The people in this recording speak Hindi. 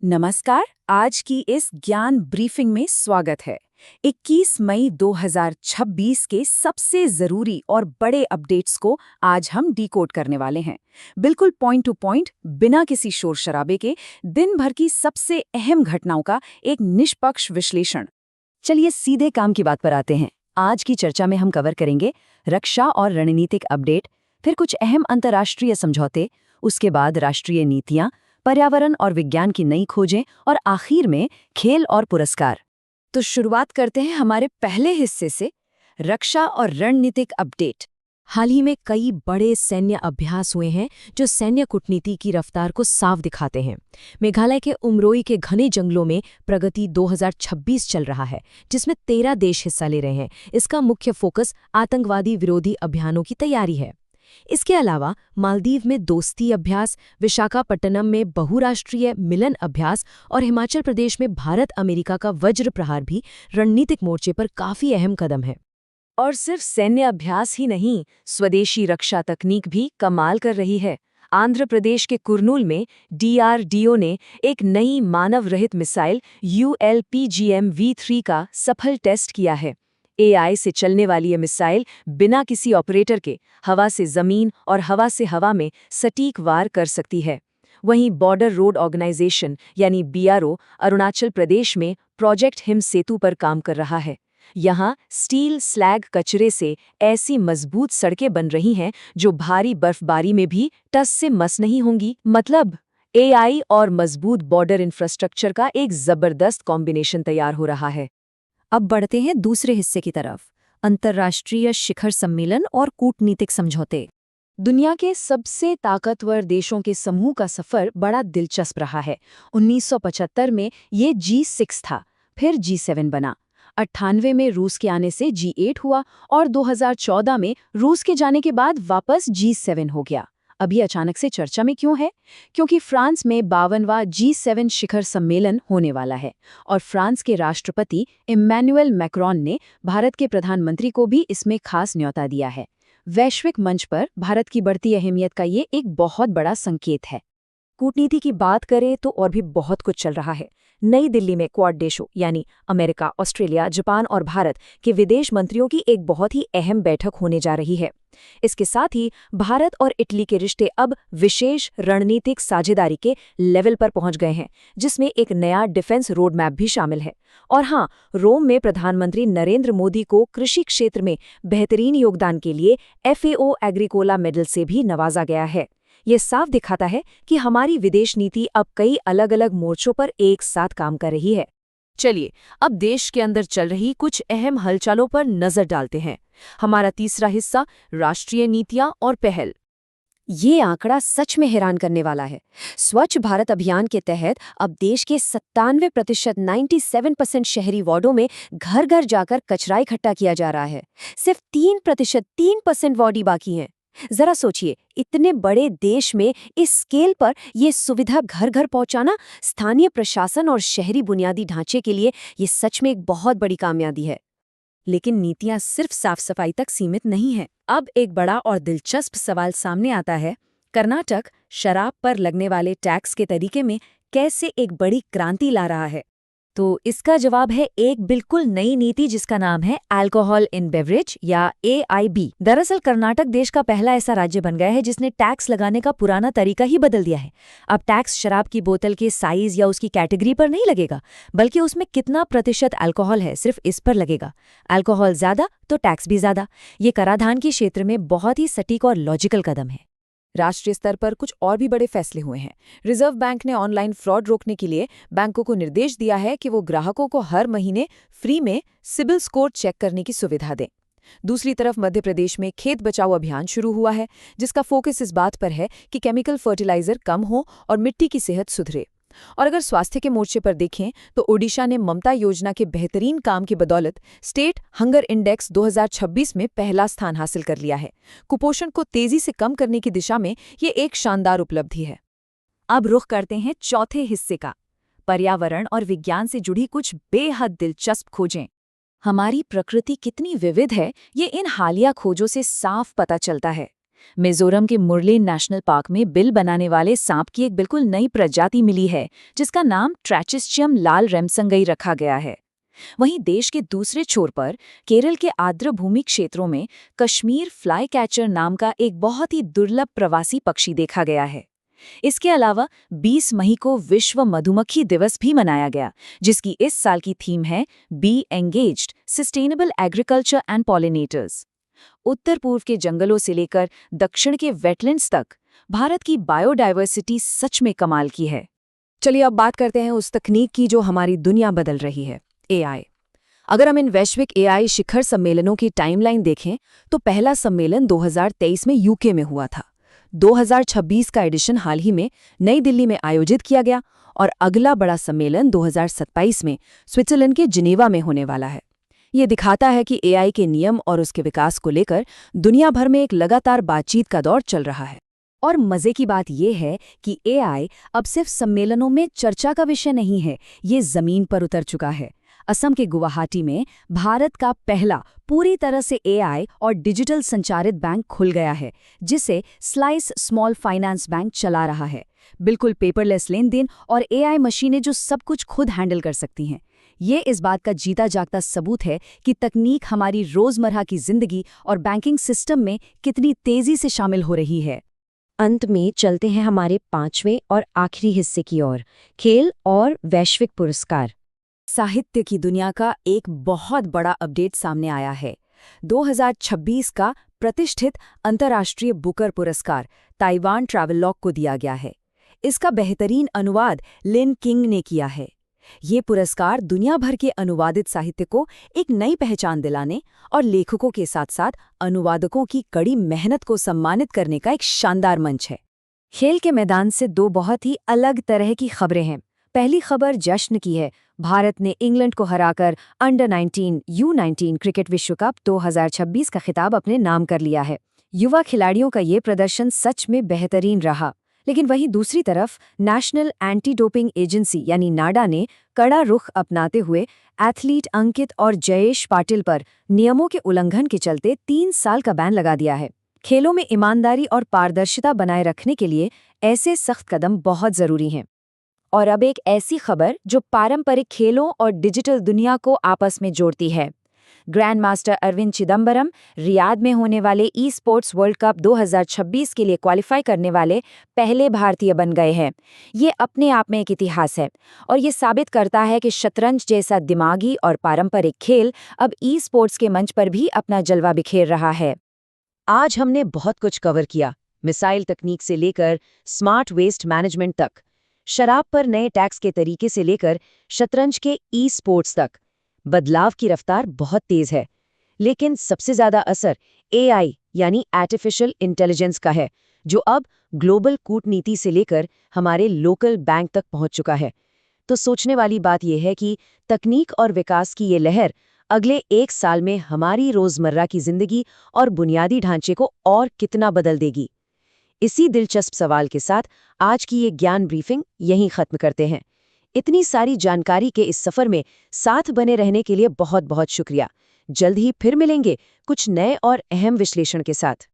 नमस्कार। आज की इस ज्ञान ब्रीफिंग में स्वागत है। 21 मई 2026 के सबसे जरूरी और बड़े अपडेट्स को आज हम डिकोड करने वाले हैं। बिल्कुल पॉइंट टू पॉइंट, बिना किसी शोर शराबे के, दिन भर की सबसे अहम घटनाओं का एक निष्पक्ष विश्लेषण। चलिए सीधे काम की बात पर आते हैं। आज की चर्चा में हम कवर करेंगे रक्षा और रणनीतिक अपडेट, फिर कुछ अहम अंतर्राष्ट्रीय समझौते, उसके बाद राष्ट्रीय नीतियां, पर्यावरण और विज्ञान की नई खोजें और आखिर में खेल और पुरस्कार। तो शुरुआत करते हैं हमारे पहले हिस्से से, रक्षा और रणनीतिक अपडेट। हाल ही में कई बड़े सैन्य अभ्यास हुए हैं जो सैन्य कूटनीति की रफ्तार को साफ दिखाते हैं। मेघालय के उमरोई के घने जंगलों में प्रगति 2026 चल रहा है, जिसमें 13 देश हिस्सा ले रहे हैं। इसका मुख्य फोकस आतंकवादी विरोधी अभियानों की तैयारी है। इसके अलावा मालदीव में दोस्ती अभ्यास, विशाखापट्टनम में बहुराष्ट्रीय मिलन अभ्यास और हिमाचल प्रदेश में भारत अमेरिका का वज्र प्रहार भी रणनीतिक मोर्चे पर काफी अहम कदम है। और सिर्फ सैन्य अभ्यास ही नहीं, स्वदेशी रक्षा तकनीक भी कमाल कर रही है। आंध्र प्रदेश के कुर्नूल में DRDO ने एक नई मानव रहित मिसाइल ULPGM-V3 का सफल टेस्ट किया है। AI से चलने वाली ये मिसाइल बिना किसी ऑपरेटर के हवा से जमीन और हवा से हवा में सटीक वार कर सकती है। वहीं बॉर्डर रोड ऑर्गेनाइजेशन यानी BRO अरुणाचल प्रदेश में प्रोजेक्ट हिम सेतु पर काम कर रहा है। यहाँ स्टील स्लैग कचरे से ऐसी मजबूत सड़कें बन रही हैं जो भारी बर्फबारी में भी टस से मस नहीं होंगी। मतलब AI और मजबूत बॉर्डर इंफ्रास्ट्रक्चर का एक जबरदस्त कॉम्बिनेशन तैयार हो रहा है। अब बढ़ते हैं दूसरे हिस्से की तरफ, अंतर्राष्ट्रीय शिखर सम्मेलन और कूटनीतिक समझौते। दुनिया के सबसे ताकतवर देशों के समूह का सफर बड़ा दिलचस्प रहा है। 1975 में ये G6 था, फिर G7 बना। 98 में रूस के आने से G8 हुआ और 2014 में रूस के जाने के बाद वापस G7 हो गया। अभी अचानक से चर्चा में क्यों है? क्योंकि फ्रांस में 52वां G7 शिखर सम्मेलन होने वाला है और फ्रांस के राष्ट्रपति इम्मैनुएल मैक्रोन ने भारत के प्रधानमंत्री को भी इसमें खास न्योता दिया है। वैश्विक मंच पर भारत की बढ़ती अहमियत का ये एक बहुत बड़ा संकेत है। कूटनीति की बात करें तो और भी बहुत कुछ चल रहा है। नई दिल्ली में क्वाड देशों यानी अमेरिका, ऑस्ट्रेलिया, जापान और भारत के विदेश मंत्रियों की एक बहुत ही अहम बैठक होने जा रही है। इसके साथ ही भारत और इटली के रिश्ते अब विशेष रणनीतिक साझेदारी के लेवल पर पहुंच गए हैं, जिसमें एक नया डिफेंस रोड मैप भी शामिल है। और हाँ, रोम में प्रधानमंत्री नरेंद्र मोदी को कृषि क्षेत्र में बेहतरीन योगदान के लिए FAO एग्रीकोला मेडल से भी नवाजा गया है। ये साफ दिखाता है कि हमारी विदेश नीति अब कई अलग अलग मोर्चों पर एक साथ काम कर रही है। चलिए अब देश के अंदर चल रही कुछ अहम हलचलों पर नजर डालते हैं। हमारा तीसरा हिस्सा, राष्ट्रीय नीतियां और पहल। ये आंकड़ा सच में हैरान करने वाला है। स्वच्छ भारत अभियान के तहत अब देश के 97% 97% शहरी वार्डों में घर घर जाकर कचरा इकट्ठा किया जा रहा है। सिर्फ 3% वार्ड ही बाकी हैं। जरा सोचिए, इतने बड़े देश में इस स्केल पर यह सुविधा घर घर पहुंचाना स्थानीय प्रशासन और शहरी बुनियादी ढांचे के लिए ये सच में एक बहुत बड़ी कामयाबी है। लेकिन नीतियां सिर्फ साफ सफाई तक सीमित नहीं है। अब एक बड़ा और दिलचस्प सवाल सामने आता है, कर्नाटक शराब पर लगने वाले टैक्स के तरीके में कैसे एक बड़ी क्रांति ला रहा है? तो इसका जवाब है एक बिल्कुल नई नीति जिसका नाम है अल्कोहल इन बेवरेज या AIB। दरअसल कर्नाटक देश का पहला ऐसा राज्य बन गया है जिसने टैक्स लगाने का पुराना तरीका ही बदल दिया है। अब टैक्स शराब की बोतल के साइज या उसकी कैटेगरी पर नहीं लगेगा, बल्कि उसमें कितना प्रतिशत अल्कोहल है सिर्फ इस पर लगेगा। अल्कोहल ज्यादा तो टैक्स भी ज्यादा। ये कराधान के क्षेत्र में बहुत ही सटीक और लॉजिकल कदम है। राष्ट्रीय स्तर पर कुछ और भी बड़े फैसले हुए हैं। रिजर्व बैंक ने ऑनलाइन फ्रॉड रोकने के लिए बैंकों को निर्देश दिया है कि वो ग्राहकों को हर महीने फ्री में सिबिल स्कोर चेक करने की सुविधा दें। दूसरी तरफ मध्य प्रदेश में खेत बचाओ अभियान शुरू हुआ है, जिसका फोकस इस बात पर है कि केमिकल फर्टिलाइजर कम हो और मिट्टी की सेहत सुधरे। और अगर स्वास्थ्य के मोर्चे पर देखें तो ओडिशा ने ममता योजना के बेहतरीन काम की बदौलत स्टेट हंगर इंडेक्स 2026 में पहला स्थान हासिल कर लिया है। कुपोषण को तेजी से कम करने की दिशा में ये एक शानदार उपलब्धि है। अब रुख करते हैं चौथे हिस्से का, पर्यावरण और विज्ञान से जुड़ी कुछ बेहद दिलचस्प खोजें। हमारी प्रकृति कितनी विविध है, ये इन हालिया खोजों से साफ पता चलता है। मिजोरम के मुरलेन नेशनल पार्क में बिल बनाने वाले सांप की एक बिल्कुल नई प्रजाति मिली है, जिसका नाम ट्रैचिस्टियम लाल रेमसंगई रखा गया है। वहीं देश के दूसरे छोर पर केरल के आर्द्रभूमि क्षेत्रों में कश्मीर फ्लाई कैचर नाम का एक बहुत ही दुर्लभ प्रवासी पक्षी देखा गया है। इसके अलावा 20 मई को विश्व मधुमक्खी दिवस भी मनाया गया, जिसकी इस साल की थीम है be engaged, sustainable agriculture and pollinators. उत्तर पूर्व के जंगलों से लेकर दक्षिण के वेटलैंड्स तक भारत की बायोडायवर्सिटी सच में कमाल की है। चलिए अब बात करते हैं उस तकनीक की जो हमारी दुनिया बदल रही है, एआई। अगर हम इन वैश्विक एआई शिखर सम्मेलनों की टाइमलाइन देखें तो पहला सम्मेलन 2023 में यूके में हुआ था। 2026 का एडिशन हाल ही में नई दिल्ली में आयोजित किया गया और अगला बड़ा सम्मेलन 2027 में स्विट्जरलैंड के जिनेवा में होने वाला है। ये दिखाता है कि एआई के नियम और उसके विकास को लेकर दुनिया भर में एक लगातार बातचीत का दौर चल रहा है। और मजे की बात यह है कि एआई अब सिर्फ सम्मेलनों में चर्चा का विषय नहीं है, ये जमीन पर उतर चुका है। असम के गुवाहाटी में भारत का पहला पूरी तरह से एआई और डिजिटल संचालित बैंक खुल गया है, जिसे स्लाइस स्मॉल फाइनेंस बैंक चला रहा है। बिल्कुल पेपरलेस लेन देन और एआई मशीनें जो सब कुछ खुद हैंडल कर सकती हैं। ये इस बात का जीता जागता सबूत है कि तकनीक हमारी रोजमर्रा की जिंदगी और बैंकिंग सिस्टम में कितनी तेजी से शामिल हो रही है। अंत में चलते हैं हमारे 5वें और आखिरी हिस्से की ओर, खेल और वैश्विक पुरस्कार। साहित्य की दुनिया का एक बहुत बड़ा अपडेट सामने आया है। 2026 का प्रतिष्ठित अंतर्राष्ट्रीय बुकर पुरस्कार ताइवान ट्रैवलॉग को दिया गया है। इसका बेहतरीन अनुवाद लिन किंग ने किया है। ये पुरस्कार दुनिया भर के अनुवादित साहित्य को एक नई पहचान दिलाने और लेखकों के साथ साथ अनुवादकों की कड़ी मेहनत को सम्मानित करने का एक शानदार मंच है। खेल के मैदान से दो बहुत ही अलग तरह की खबरें हैं। पहली खबर जश्न की है। भारत ने इंग्लैंड को हराकर अंडर 19 U19 क्रिकेट विश्व कप 2026 का खिताब अपने नाम कर लिया है। युवा खिलाड़ियों का ये प्रदर्शन सच में बेहतरीन रहा। लेकिन वहीं दूसरी तरफ नेशनल एंटी डोपिंग एजेंसी यानी नाडा ने कड़ा रुख अपनाते हुए एथलीट अंकित और जयेश पाटिल पर नियमों के उल्लंघन के चलते 3 साल का बैन लगा दिया है। खेलों में ईमानदारी और पारदर्शिता बनाए रखने के लिए ऐसे सख्त कदम बहुत जरूरी हैं। और अब एक ऐसी खबर जो पारंपरिक खेलों और डिजिटल दुनिया को आपस में जोड़ती है। Grand master Arvind Chidambaram Riyadh में होने वाले ई स्पोर्ट्स वर्ल्ड कप 2026 के लिए क्वालिफाई करने वाले पहले भारतीय बन गए हैं। ये अपने आप में एक इतिहास है और ये साबित करता है कि शतरंज जैसा दिमागी और पारंपरिक खेल अब ई स्पोर्ट्स के मंच पर भी अपना जलवा बिखेर रहा है। आज हमने बहुत कुछ कवर किया, मिसाइल तकनीक से लेकर स्मार्ट वेस्ट मैनेजमेंट तक, शराब पर नए टैक्स के तरीके से लेकर शतरंज के ई स्पोर्ट्स तक। बदलाव की रफ्तार बहुत तेज है, लेकिन सबसे ज्यादा असर एआई यानी आर्टिफिशियल इंटेलिजेंस का है, जो अब ग्लोबल कूटनीति से लेकर हमारे लोकल बैंक तक पहुंच चुका है। तो सोचने वाली बात यह है कि तकनीक और विकास की ये लहर अगले 1 साल में हमारी रोजमर्रा की जिंदगी और बुनियादी ढांचे को और कितना बदल देगी। इसी दिलचस्प सवाल के साथ आज की ये ज्ञान ब्रीफिंग यहीं खत्म करते हैं। इतनी सारी जानकारी के इस सफर में साथ बने रहने के लिए बहुत बहुत शुक्रिया। जल्द ही फिर मिलेंगे कुछ नए और अहम विश्लेषण के साथ।